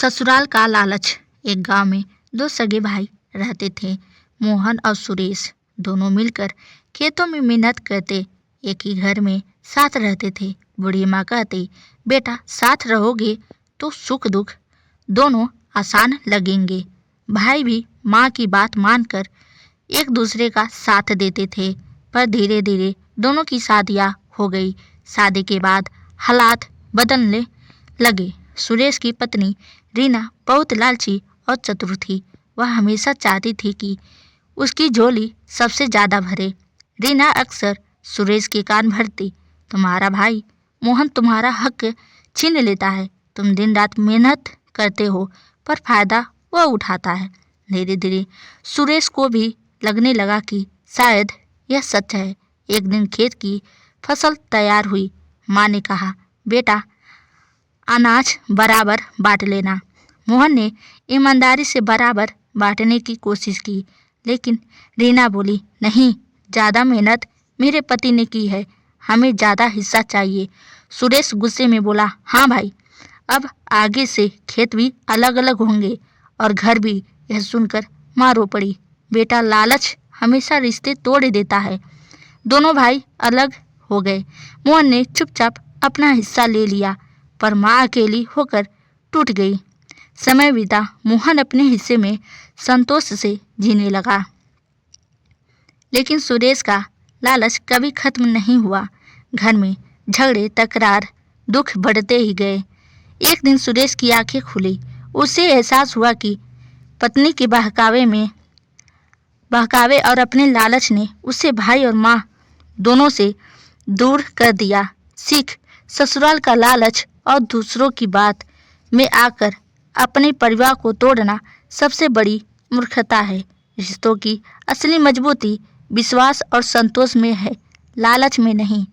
ससुराल का लालच। एक गांव में दो सगे भाई रहते थे, मोहन और सुरेश। दोनों मिलकर खेतों में मेहनत करते, एक ही घर में साथ रहते थे। बूढ़ी माँ कहती, बेटा साथ रहोगे तो सुख दुख दोनों आसान लगेंगे। भाई भी माँ की बात मानकर एक दूसरे का साथ देते थे। पर धीरे धीरे दोनों की शादियाँ हो गई। शादी के बाद हालात बदलने लगे। सुरेश की पत्नी रीना बहुत लालची और चतुर थी। वह हमेशा चाहती थी कि उसकी झोली सबसे ज़्यादा भरे। रीना अक्सर सुरेश के कान भरती, तुम्हारा भाई मोहन तुम्हारा हक छीन लेता है। तुम दिन रात मेहनत करते हो पर फायदा वह उठाता है। धीरे धीरे सुरेश को भी लगने लगा कि शायद यह सच है। एक दिन खेत की फसल तैयार हुई। माँ ने कहा, बेटा अनाज बराबर बांट लेना। मोहन ने ईमानदारी से बराबर बांटने की कोशिश की, लेकिन रीना बोली, नहीं, ज़्यादा मेहनत मेरे पति ने की है, हमें ज़्यादा हिस्सा चाहिए। सुरेश गुस्से में बोला, हाँ भाई, अब आगे से खेत भी अलग अलग होंगे और घर भी। यह सुनकर माँ रो पड़ी। बेटा लालच हमेशा रिश्ते तोड़ देता है। दोनों भाई अलग हो गए। मोहन ने चुपचाप अपना हिस्सा ले लिया, पर माँ अकेली होकर टूट गई। समय बीता, मोहन अपने हिस्से में संतोष से जीने लगा, लेकिन सुरेश का लालच कभी खत्म नहीं हुआ। घर में झगड़े, तकरार, दुख बढ़ते ही गए। एक दिन सुरेश की आंखें खुली। उसे एहसास हुआ कि पत्नी के बहकावे और अपने लालच ने उसे भाई और माँ दोनों से दूर कर दिया। सीख, ससुराल का लालच और दूसरों की बात में आकर अपने परिवार को तोड़ना सबसे बड़ी मूर्खता है। रिश्तों की असली मजबूती विश्वास और संतोष में है, लालच में नहीं।